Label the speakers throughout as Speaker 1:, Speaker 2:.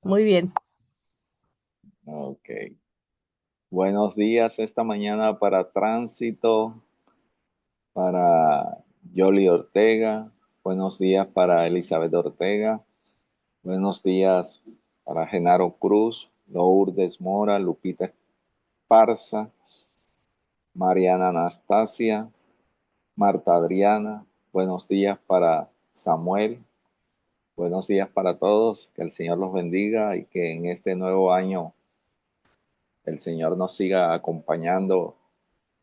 Speaker 1: Muy bien.
Speaker 2: Ok. Buenos días esta mañana para Tránsito, para Yoli Ortega. Buenos días para Elizabeth Ortega. Buenos días para Genaro Cruz, Lourdes Mora, Lupita Esparza, Mariana Anastasia, Marta Adriana. Buenos días para Samuel. Buenos días para todos. Que el Señor los bendiga y que en este nuevo año el Señor nos siga acompañando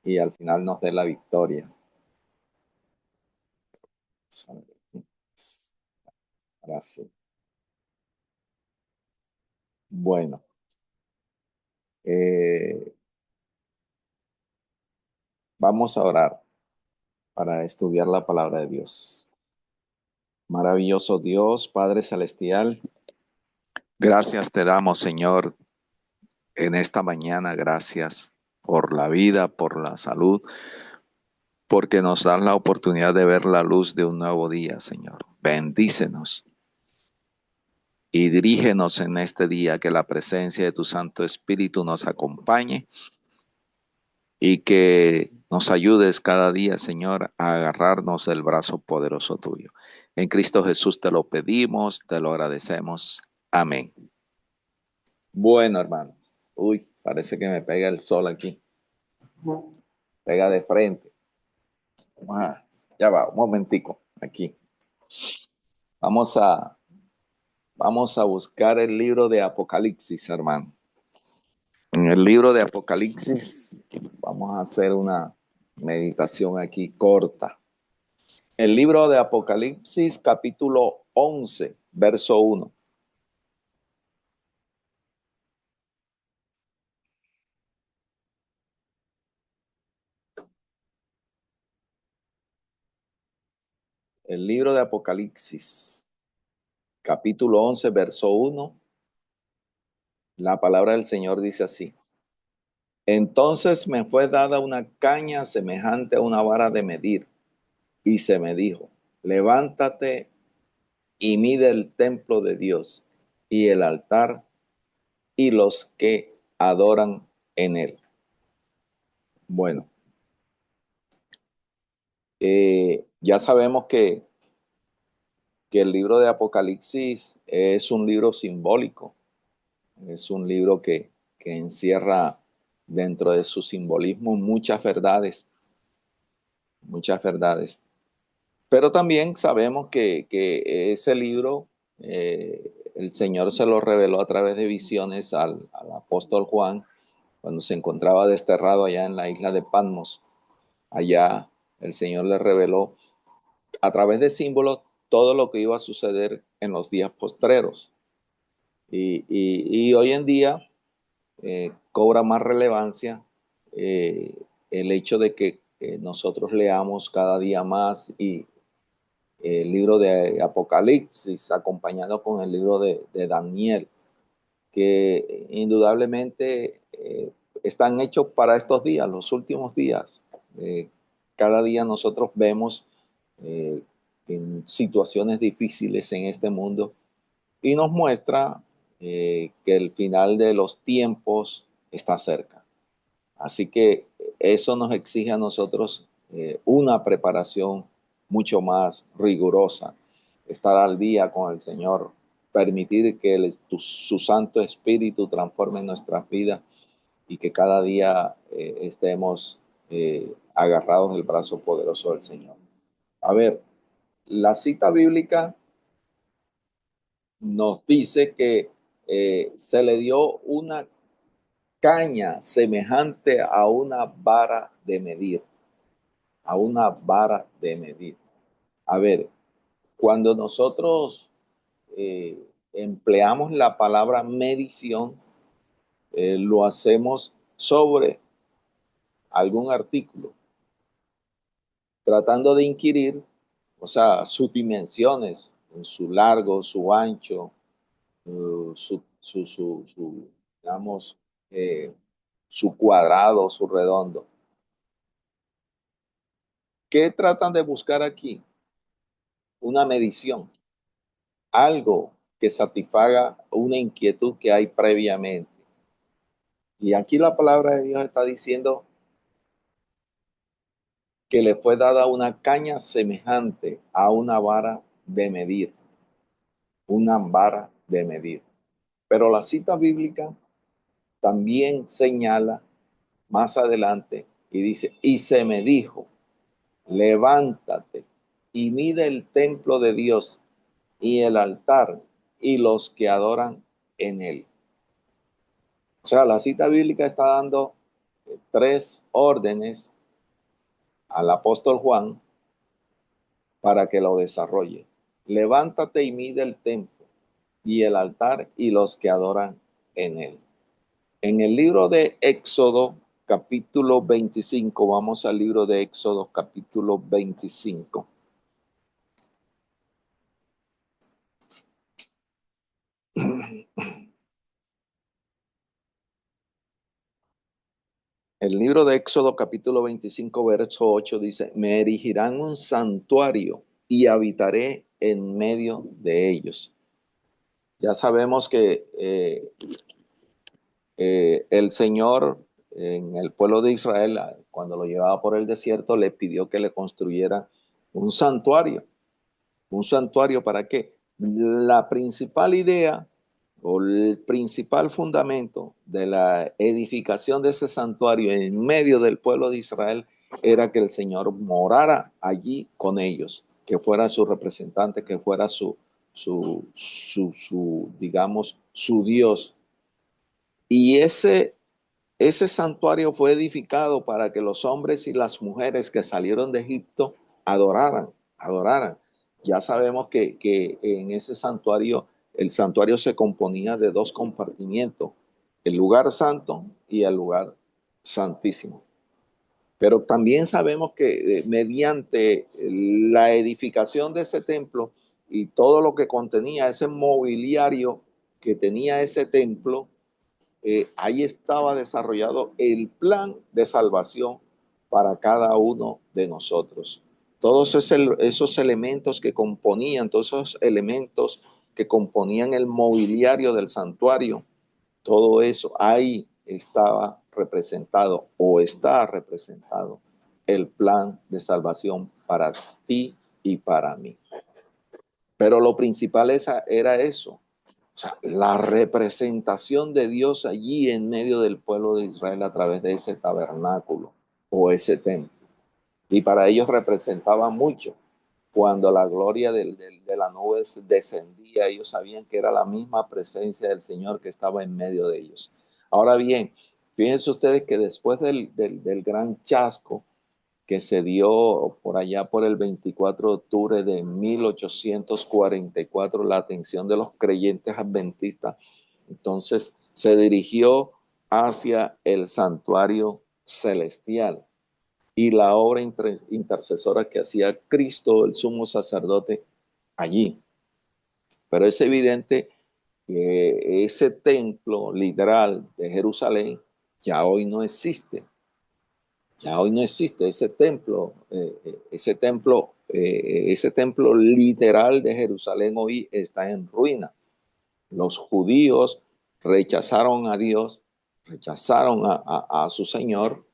Speaker 2: y al final nos dé la victoria. Gracias. Bueno, eh, vamos a orar para estudiar la palabra de Dios. Maravilloso Dios, Padre Celestial, gracias te damos, Señor, en esta mañana. Gracias por la vida, por la salud, porque nos dan la oportunidad de ver la luz de un nuevo día, Señor. Bendícenos y dirígenos en este día, que la presencia de tu Santo Espíritu nos acompañe y que nos ayudes cada día, Señor, a agarrarnos del brazo poderoso tuyo. En Cristo Jesús te lo pedimos, te lo agradecemos. Amén. Bueno, hermano. Uy, parece que me pega el sol aquí. Pega de frente. Ah, ya va, un momentico, aquí. Vamos a, vamos a buscar el libro de Apocalipsis, hermano. En el libro de Apocalipsis vamos a hacer una meditación aquí corta. El libro de Apocalipsis, capítulo 11, verso 1. El libro de Apocalipsis, capítulo 11, verso 1. La palabra del Señor dice así. Entonces me fue dada una caña semejante a una vara de medir, y se me dijo, levántate y mide el templo de Dios y el altar y los que adoran en él. Bueno, ya sabemos que el libro de Apocalipsis es un libro simbólico, es un libro que encierra dentro de su simbolismo muchas verdades. Pero también sabemos que ese libro el Señor se lo reveló a través de visiones al apóstol Juan cuando se encontraba desterrado allá en la isla de Patmos. Allá el Señor le reveló a través de símbolos todo lo que iba a suceder en los días postreros. Y hoy en día cobra más relevancia el hecho de que nosotros leamos cada día más y el libro de Apocalipsis acompañado con el libro de Daniel, que indudablemente están hechos para estos días, los últimos días. Eh, Cada día nosotros vemos eh, en situaciones difíciles en este mundo y nos muestra que el final de los tiempos está cerca. Así que eso nos exige a nosotros una preparación mucho más rigurosa, estar al día con el Señor, permitir que su Santo Espíritu transforme nuestras vidas y que cada día estemos agarrados del brazo poderoso del Señor. A ver, la cita bíblica nos dice que se le dio una caña semejante a una vara de medir, a una vara de medir. A ver, cuando nosotros empleamos la palabra medición, lo hacemos sobre algún artículo, tratando de inquirir, o sea, sus dimensiones, su largo, su ancho, digamos, su cuadrado, su redondo. ¿Qué tratan de buscar aquí? Una medición, algo. que satisfaga una inquietud que hay previamente. Y aquí la palabra de Dios está diciendo que le fue dada una caña semejante a una vara de medir, una vara de medir. Pero la cita bíblica también señala más adelante y dice, y se me dijo, levántate y mide el templo de Dios y el altar y los que adoran en él. O sea, la cita bíblica está dando tres órdenes al apóstol Juan para que lo desarrolle. Levántate y mide el templo y el altar y los que adoran en él. En el libro de Éxodo, capítulo 25, vamos al libro de Éxodo, capítulo 25. El libro de Éxodo, capítulo 25, verso 8 dice, me erigirán un santuario y habitaré en medio de ellos. Ya sabemos que el Señor en el pueblo de Israel, cuando lo llevaba por el desierto, le pidió que le construyera un santuario. ¿Un santuario para qué? La principal idea o el principal fundamento de la edificación de ese santuario en medio del pueblo de Israel era que el Señor morara allí con ellos, que fuera su representante, que fuera digamos, su Dios. Y ese santuario fue edificado para que los hombres y las mujeres que salieron de Egipto adoraran. Ya sabemos que en ese santuario, el santuario se componía de dos compartimientos, el lugar santo y el lugar santísimo. Pero también sabemos que mediante la edificación de ese templo y todo lo que contenía ese mobiliario que tenía ese templo, ahí estaba desarrollado el plan de salvación para cada uno de nosotros. Todos esos elementos que componían, todos esos elementos que componían el mobiliario del santuario, todo eso ahí estaba representado o está representado el plan de salvación para ti y para mí. Pero lo principal era eso, o sea, la representación de Dios allí en medio del pueblo de Israel a través de ese tabernáculo o ese templo. Y para ellos representaba mucho. Cuando la gloria de la nube descendía, ellos sabían que era la misma presencia del Señor que estaba en medio de ellos. Ahora bien, fíjense ustedes que después del gran chasco que se dio por allá por el 24 de octubre de 1844, la atención de los creyentes adventistas, entonces se dirigió hacia el santuario celestial y la obra intercesora que hacía Cristo, el sumo sacerdote, allí. Pero es evidente que ese templo literal de Jerusalén ya hoy no existe. Ya hoy no existe ese templo literal de Jerusalén hoy está en ruina. Los judíos rechazaron a Dios, rechazaron a su Señor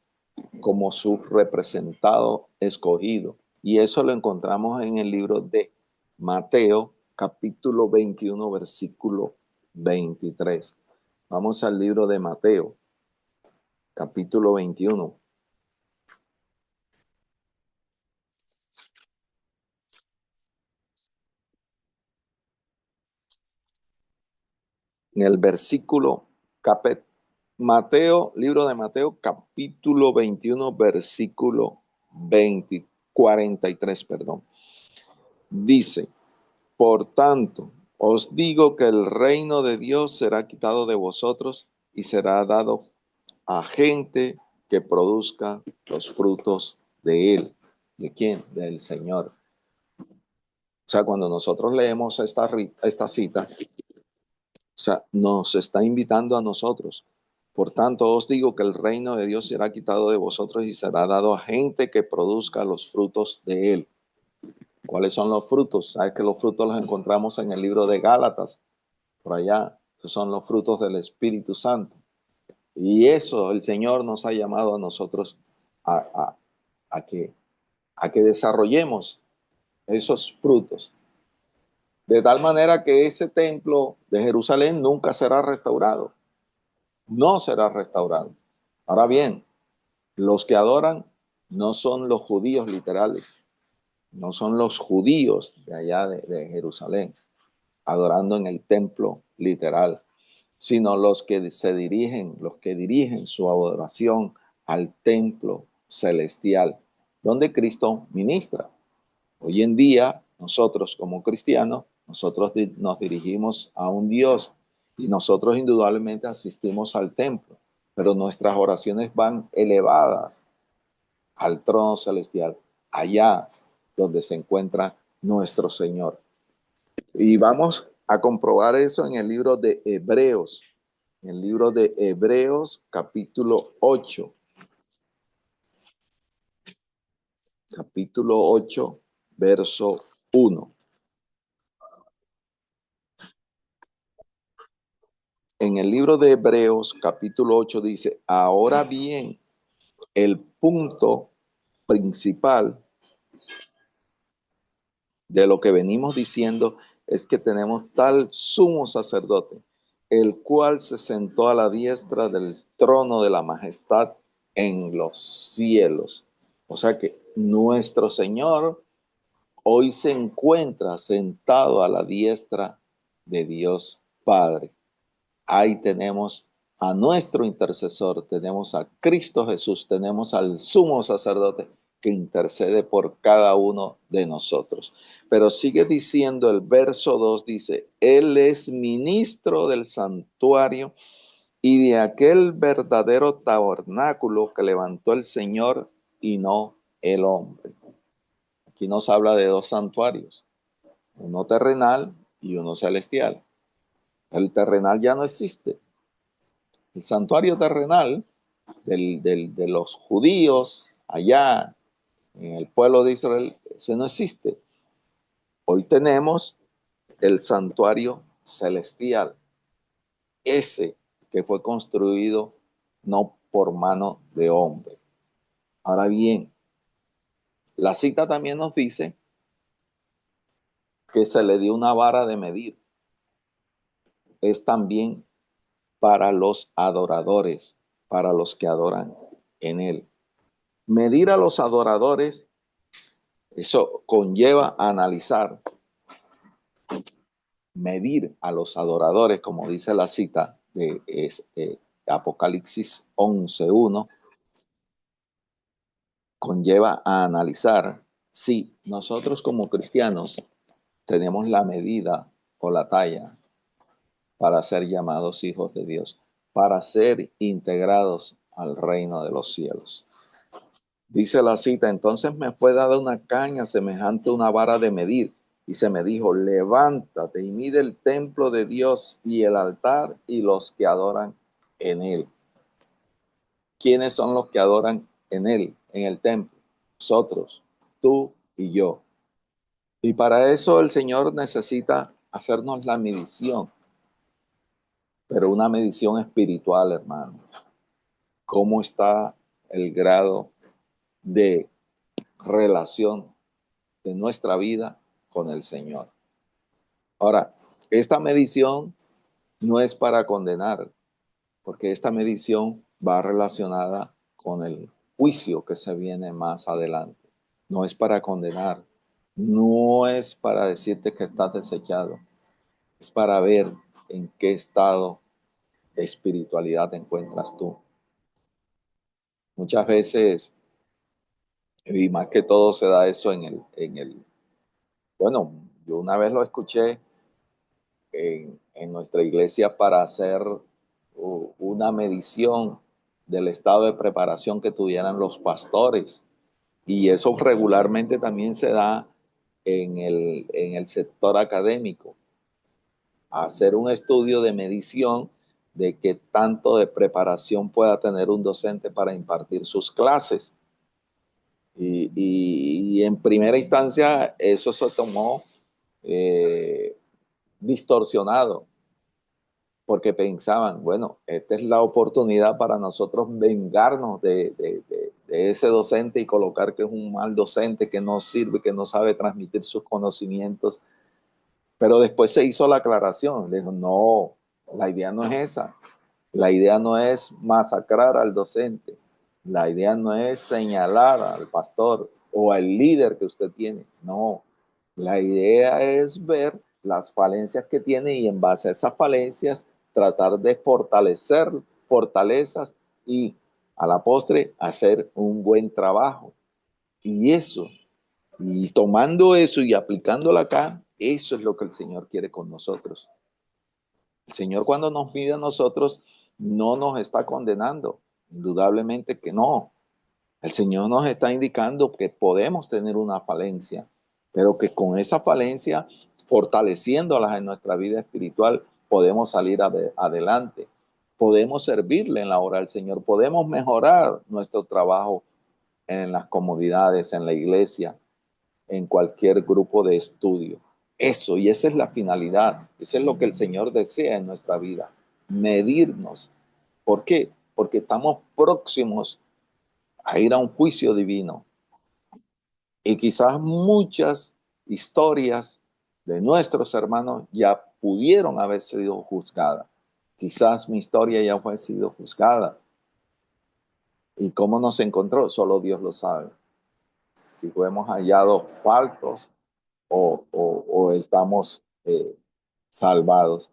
Speaker 2: como su representado escogido. Y eso lo encontramos en el libro de Mateo, capítulo 21, versículo 23. Vamos al libro de Mateo, capítulo 21. En el versículo Mateo, libro de Mateo, capítulo 21, versículo 43, perdón. Dice, por tanto, os digo que el reino de Dios será quitado de vosotros y será dado a gente que produzca los frutos de él. ¿De quién? Del Señor. O sea, cuando nosotros leemos esta cita, o sea, nos está invitando a nosotros. Por tanto, os digo que el reino de Dios será quitado de vosotros y será dado a gente que produzca los frutos de él. ¿Cuáles son los frutos? Sabes que los frutos los encontramos en el libro de Gálatas, por allá. Esos son los frutos del Espíritu Santo. Y eso el Señor nos ha llamado a nosotros a, a- a que, a que desarrollemos esos frutos. De tal manera que ese templo de Jerusalén nunca será restaurado. No será restaurado. Ahora bien, los que adoran no son los judíos literales, no son los judíos de allá de Jerusalén, adorando en el templo literal, sino los que dirigen su adoración al templo celestial, donde Cristo ministra. Hoy en día, nosotros como cristianos, nosotros nos dirigimos a un Dios y nosotros indudablemente asistimos al templo, pero nuestras oraciones van elevadas al trono celestial, allá donde se encuentra nuestro Señor. Y vamos a comprobar eso en el libro de Hebreos, en el libro de Hebreos capítulo 8, capítulo 8, verso 1. En el libro de Hebreos capítulo 8 dice, ahora bien, el punto principal de lo que venimos diciendo es que tenemos tal sumo sacerdote, el cual se sentó a la diestra del trono de la majestad en los cielos. O sea que nuestro Señor hoy se encuentra sentado a la diestra de Dios Padre. Ahí tenemos a nuestro intercesor, tenemos a Cristo Jesús, tenemos al sumo sacerdote que intercede por cada uno de nosotros. Pero sigue diciendo el verso 2, dice, Él es ministro del santuario y de aquel verdadero tabernáculo que levantó el Señor y no el hombre. Aquí nos habla de dos santuarios, uno terrenal y uno celestial. El terrenal ya no existe. El santuario terrenal de los judíos allá en el pueblo de Israel, ese no existe. Hoy tenemos el santuario celestial, ese que fue construido no por mano de hombre. Ahora bien, la cita también nos dice que se le dio una vara de medir. Es también para los adoradores, para los que adoran en él. Medir a los adoradores, eso conlleva analizar, medir a los adoradores, como dice la cita de Apocalipsis 11:1, conlleva a analizar si nosotros como cristianos tenemos la medida o la talla para ser llamados hijos de Dios, para ser integrados al reino de los cielos. Dice la cita, entonces me fue dada una caña semejante a una vara de medir, y se me dijo, levántate y mide el templo de Dios y el altar y los que adoran en él. ¿Quiénes son los que adoran en él, en el templo? Nosotros, tú y yo. Y para eso el Señor necesita hacernos la medición, pero una medición espiritual, hermano. ¿Cómo está el grado de relación de nuestra vida con el Señor? Ahora, esta medición no es para condenar, porque esta medición va relacionada con el juicio que se viene más adelante. No es para condenar, no es para decirte que estás desechado, es para ver en qué estado de espiritualidad te encuentras tú. Muchas veces, y más que todo se da eso bueno, yo una vez lo escuché en nuestra iglesia para hacer una medición del estado de preparación que tuvieran los pastores. Y eso regularmente también se da en el sector académico. Hacer un estudio de medición de qué tanto de preparación pueda tener un docente para impartir sus clases. Y en primera instancia eso se tomó distorsionado, porque pensaban, bueno, esta es la oportunidad para nosotros vengarnos de ese docente y colocar que es un mal docente, que no sirve, que no sabe transmitir sus conocimientos. Pero después se hizo la aclaración, le dijo, no, la idea no es esa. La idea no es masacrar al docente. La idea no es señalar al pastor o al líder que usted tiene. No, la idea es ver las falencias que tiene y en base a esas falencias tratar de fortalecer fortalezas y a la postre hacer un buen trabajo. Y eso, y tomando eso y aplicándolo acá, eso es lo que el Señor quiere con nosotros. El Señor cuando nos mide a nosotros no nos está condenando, indudablemente que no. El Señor nos está indicando que podemos tener una falencia, pero que con esa falencia, fortaleciéndolas en nuestra vida espiritual, podemos salir adelante. Podemos servirle en la obra del Señor, podemos mejorar nuestro trabajo en las comunidades, en la iglesia, en cualquier grupo de estudio. Eso, y esa es la finalidad, eso es lo que el Señor desea en nuestra vida, medirnos. ¿Por qué? Porque estamos próximos a ir a un juicio divino. Y quizás muchas historias de nuestros hermanos ya pudieron haber sido juzgadas. Quizás mi historia ya fue sido juzgada. ¿Y cómo nos encontró? Solo Dios lo sabe. Si fuimos hallados faltos o estamos salvados.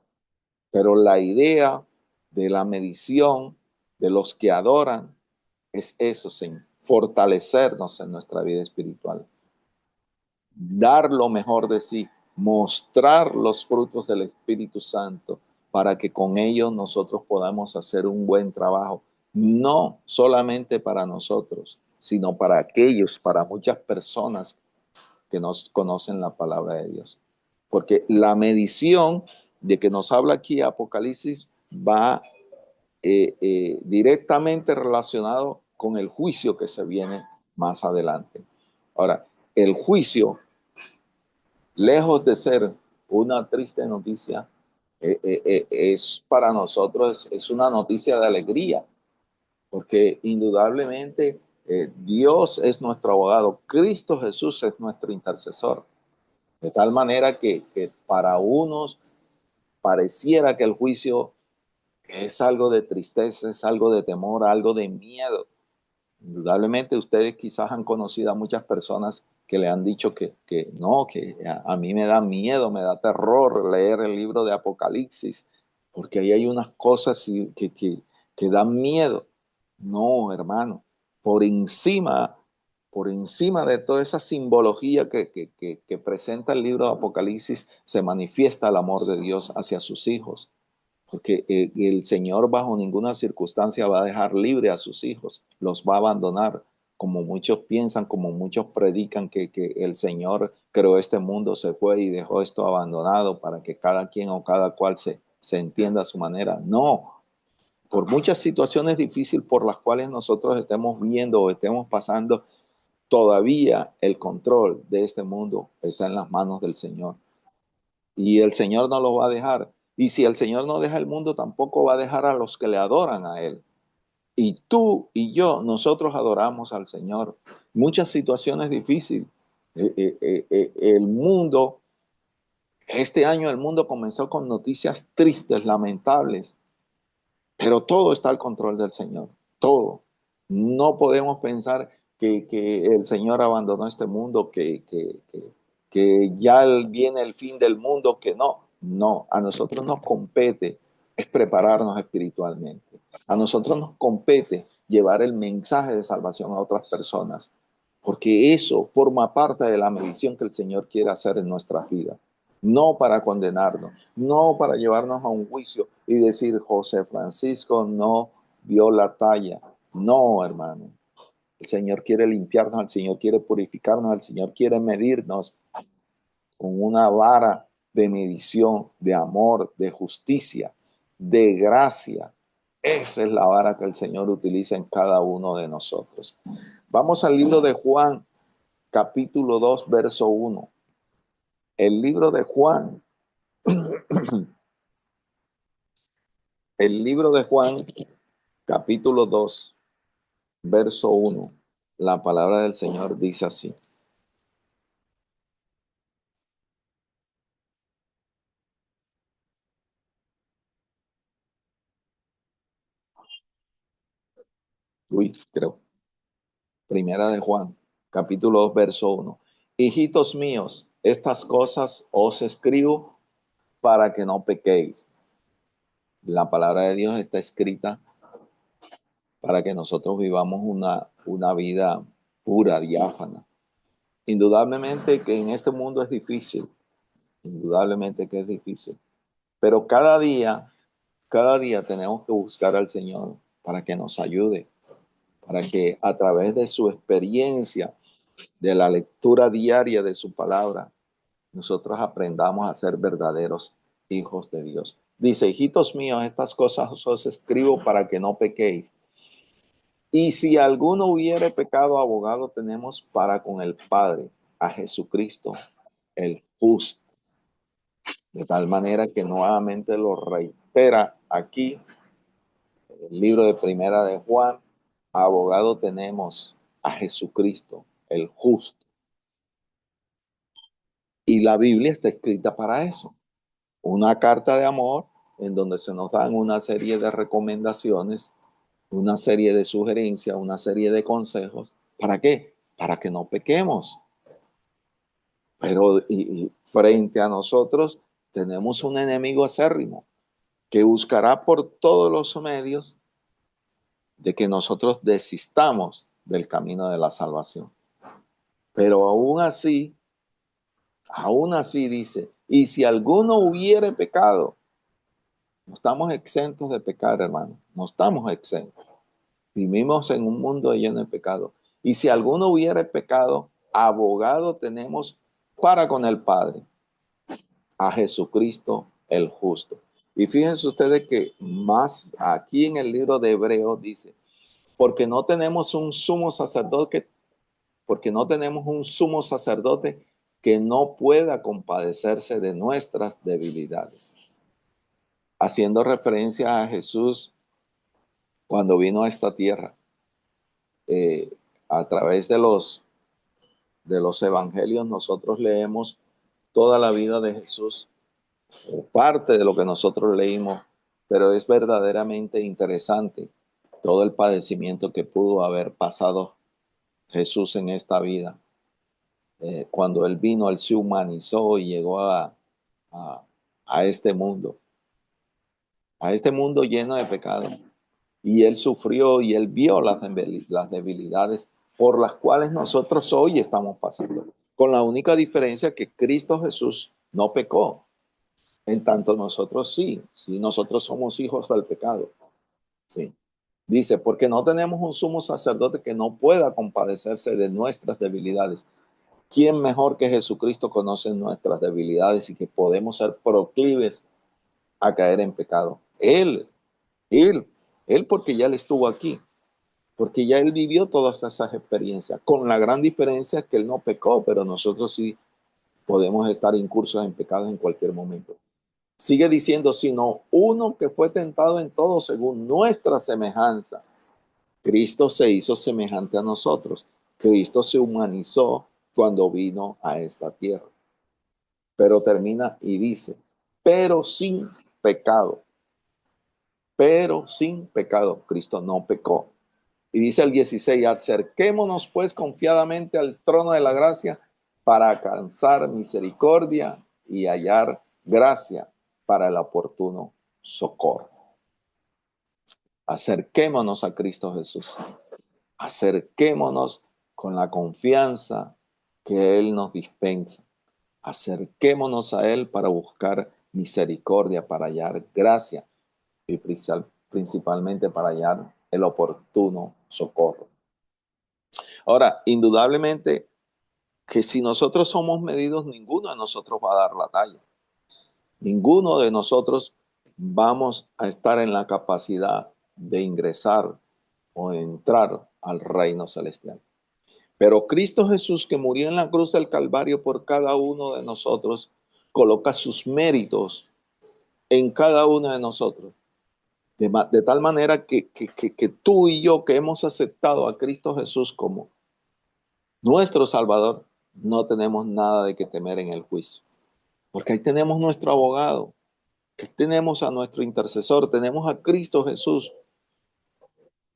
Speaker 2: Pero la idea de la medición de los que adoran es eso, Señor, fortalecernos en nuestra vida espiritual, dar lo mejor de sí, mostrar los frutos del Espíritu Santo para que con ellos nosotros podamos hacer un buen trabajo, no solamente para nosotros, sino para aquellos, para muchas personas que nos conocen la palabra de Dios. Porque la medición de que nos habla aquí Apocalipsis va directamente relacionado con el juicio que se viene más adelante. Ahora, el juicio, lejos de ser una triste noticia, es para nosotros es una noticia de alegría, porque indudablemente Dios es nuestro abogado, Cristo Jesús es nuestro intercesor, de tal manera que para unos pareciera que el juicio es algo de tristeza, es algo de temor, algo de miedo. Indudablemente ustedes quizás han conocido a muchas personas que le han dicho que no, que a mí me da miedo, me da terror leer el libro de Apocalipsis, porque ahí hay unas cosas que dan miedo. No, hermano, por encima, por encima de toda esa simbología que presenta el libro de Apocalipsis, se manifiesta el amor de Dios hacia sus hijos. Porque el Señor bajo ninguna circunstancia va a dejar libre a sus hijos, los va a abandonar, como muchos piensan, como muchos predican que el Señor creó este mundo, se fue y dejó esto abandonado para que cada quien o cada cual se entienda a su manera. No, por muchas situaciones difíciles por las cuales nosotros estemos viendo o estemos pasando, todavía el control de este mundo está en las manos del Señor. Y el Señor no lo va a dejar. Y si el Señor no deja el mundo, tampoco va a dejar a los que le adoran a Él. Y tú y yo, nosotros adoramos al Señor. Muchas situaciones difíciles. El mundo, este año el mundo comenzó con noticias tristes, lamentables, pero todo está al control del Señor. Todo. No podemos pensar que el Señor abandonó este mundo, que ya viene el fin del mundo, que no. No, a nosotros nos compete es prepararnos espiritualmente. A nosotros nos compete llevar el mensaje de salvación a otras personas, porque eso forma parte de la medición que el Señor quiere hacer en nuestra vida. No para condenarnos, no para llevarnos a un juicio y decir José Francisco no dio la talla. No, hermano. El Señor quiere limpiarnos, el Señor quiere purificarnos, el Señor quiere medirnos con una vara de medición, de amor, de justicia, de gracia. Esa es la vara que el Señor utiliza en cada uno de nosotros. Vamos al libro de Juan, capítulo 2, verso 1. El libro de Juan El libro de Juan, capítulo 2, verso 1. La palabra del Señor dice así. Uy, creo. Primera de Juan, capítulo 2, verso 1. Hijitos míos, estas cosas os escribo para que no pequéis. La palabra de Dios está escrita para que nosotros vivamos una vida pura, diáfana. Indudablemente que en este mundo es difícil, indudablemente que es difícil, pero cada día tenemos que buscar al Señor para que nos ayude, para que a través de su experiencia, de la lectura diaria de su palabra, nosotros aprendamos a ser verdaderos hijos de Dios. Dice, hijitos míos, estas cosas os escribo para que no pequéis. Y si alguno hubiere pecado, abogado tenemos para con el Padre, a Jesucristo, el justo. De tal manera que nuevamente lo reitera aquí, el libro de Primera de Juan, abogado tenemos a Jesucristo, el justo. Y la Biblia está escrita para eso. Una carta de amor en donde se nos dan una serie de recomendaciones, una serie de sugerencias, una serie de consejos. ¿Para qué? Para que no pequemos. Pero y frente a nosotros tenemos un enemigo acérrimo que buscará por todos los medios de que nosotros desistamos del camino de la salvación. Pero aún así dice, y si alguno hubiere pecado, no estamos exentos de pecar, hermano, no estamos exentos. Vivimos en un mundo lleno de pecado. Y si alguno hubiere pecado, abogado tenemos para con el Padre, a Jesucristo el justo. Y fíjense ustedes que más aquí en el libro de Hebreos dice, porque no tenemos un sumo sacerdote, porque no tenemos un sumo sacerdote que no pueda compadecerse de nuestras debilidades. Haciendo referencia a Jesús cuando vino a esta tierra, eh, a través de los evangelios nosotros leemos toda la vida de Jesús, o parte de lo que nosotros leímos, pero es verdaderamente interesante todo el padecimiento que pudo haber pasado Jesús en esta vida. Cuando Él vino, Él se humanizó y llegó a, a este mundo lleno de pecado. Y Él sufrió y Él vio las debilidades por las cuales nosotros hoy estamos pasando. Con la única diferencia que Cristo Jesús no pecó. En tanto nosotros sí, nosotros somos hijos del pecado. Sí. Dice, porque no tenemos un sumo sacerdote que no pueda compadecerse de nuestras debilidades. ¿Quién mejor que Jesucristo conoce nuestras debilidades y que podemos ser proclives a caer en pecado? Él, él porque ya Él estuvo aquí, porque ya Él vivió todas esas experiencias, con la gran diferencia que Él no pecó, pero nosotros sí podemos estar incursos en pecados en cualquier momento. Sigue diciendo, sino uno que fue tentado en todo según nuestra semejanza. Cristo se hizo semejante a nosotros. Cristo se humanizó cuando vino a esta tierra. Pero termina y dice, pero sin pecado. Pero sin pecado. Cristo no pecó. Y dice el 16, acerquémonos pues confiadamente al trono de la gracia para alcanzar misericordia y hallar gracia para el oportuno socorro. Acerquémonos a Cristo Jesús. Acerquémonos con la confianza que Él nos dispensa. Acerquémonos a Él para buscar misericordia, para hallar gracia y principalmente para hallar el oportuno socorro. Ahora, indudablemente que si nosotros somos medidos, ninguno de nosotros va a dar la talla. Ninguno de nosotros vamos a estar en la capacidad de ingresar o entrar al reino celestial. Pero Cristo Jesús, que murió en la cruz del Calvario por cada uno de nosotros, coloca sus méritos en cada uno de nosotros. De tal manera que tú y yo que hemos aceptado a Cristo Jesús como nuestro Salvador, no tenemos nada de que temer en el juicio. Porque ahí tenemos nuestro abogado, ahí tenemos a nuestro intercesor, tenemos a Cristo Jesús.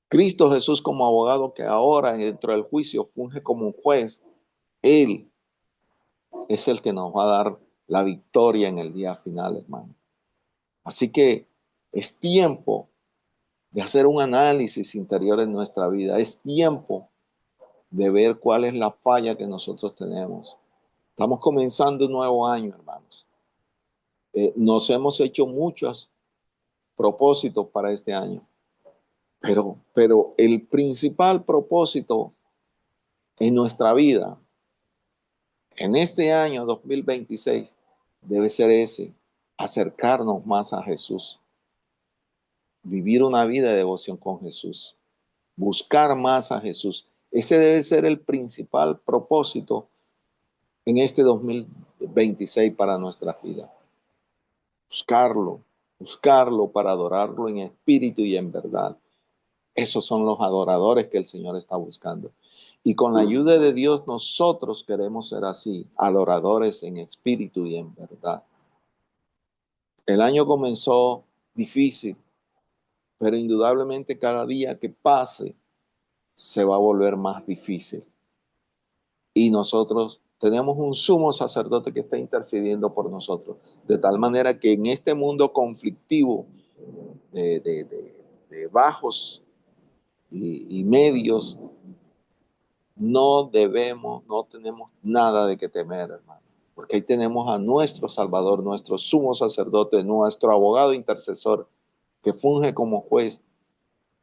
Speaker 2: Cristo Jesús como abogado que ahora dentro del juicio funge como un juez. Él es el que nos va a dar la victoria en el día final, hermano. Así que es tiempo de hacer un análisis interior en nuestra vida. Es tiempo de ver cuál es la falla que nosotros tenemos. Estamos comenzando un nuevo año, hermanos. Nos hemos hecho muchos propósitos para este año, pero el principal propósito en nuestra vida, en este año 2026, debe ser ese, acercarnos más a Jesús, vivir una vida de devoción con Jesús, buscar más a Jesús. Ese debe ser el principal propósito en este 2026 para nuestra vida. Buscarlo para adorarlo en espíritu y en verdad. Esos son los adoradores que el Señor está buscando. Y con la ayuda de Dios nosotros queremos ser así, adoradores en espíritu y en verdad. El año comenzó difícil, pero indudablemente cada día que pase se va a volver más difícil. Y nosotros tenemos un sumo sacerdote que está intercediendo por nosotros, de tal manera que en este mundo conflictivo de bajos y medios, no tenemos nada de que temer, hermano, porque ahí tenemos a nuestro Salvador, nuestro sumo sacerdote, nuestro abogado intercesor, que funge como juez,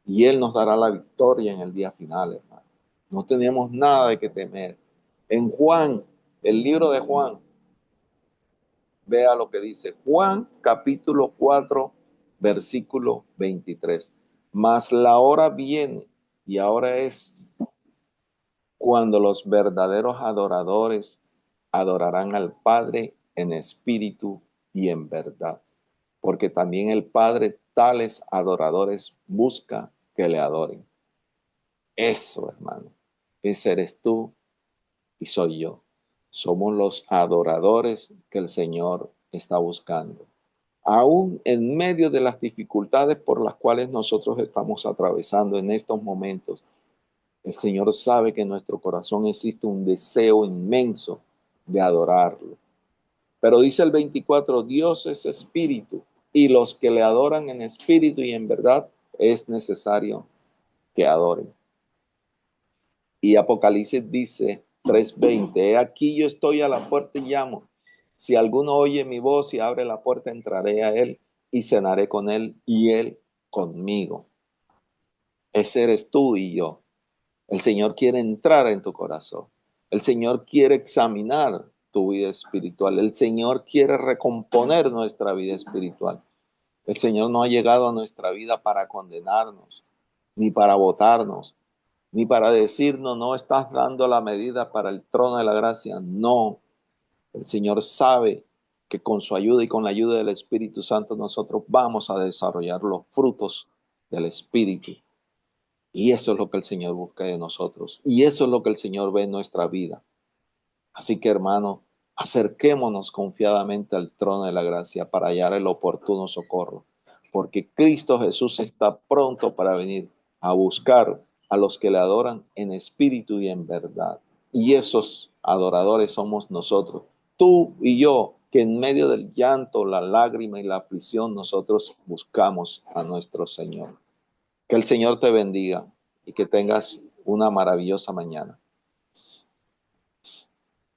Speaker 2: y Él nos dará la victoria en el día final, hermano. No tenemos nada de que temer. En Juan, el libro de Juan, vea lo que dice. Juan, capítulo 4, versículo 23. Mas la hora viene, y ahora es, cuando los verdaderos adoradores adorarán al Padre en espíritu y en verdad. Porque también el Padre tales adoradores busca que le adoren. Eso, hermano, ese eres tú y soy yo. Somos los adoradores que el Señor está buscando. Aún en medio de las dificultades por las cuales nosotros estamos atravesando en estos momentos, el Señor sabe que en nuestro corazón existe un deseo inmenso de adorarlo. Pero dice el 24, Dios es espíritu, y los que le adoran en espíritu y en verdad es necesario que adoren. Y Apocalipsis dice 3:20, he aquí yo estoy a la puerta y llamo. Si alguno oye mi voz y abre la puerta, entraré a él y cenaré con él y él conmigo. Ese eres tú y yo. El Señor quiere entrar en tu corazón. El Señor quiere examinar tu vida espiritual. El Señor quiere recomponer nuestra vida espiritual. El Señor no ha llegado a nuestra vida para condenarnos, ni para botarnos, ni para decirnos, no estás dando la medida para el trono de la gracia. No, el Señor sabe que con su ayuda y con la ayuda del Espíritu Santo nosotros vamos a desarrollar los frutos del Espíritu. Y eso es lo que el Señor busca de nosotros. Y eso es lo que el Señor ve en nuestra vida. Así que, hermano, acerquémonos confiadamente al trono de la gracia para hallar el oportuno socorro. Porque Cristo Jesús está pronto para venir a buscar a los que le adoran en espíritu y en verdad. Y esos adoradores somos nosotros, tú y yo, que en medio del llanto, la lágrima y la aflicción, nosotros buscamos a nuestro Señor. Que el Señor te bendiga y que tengas una maravillosa mañana.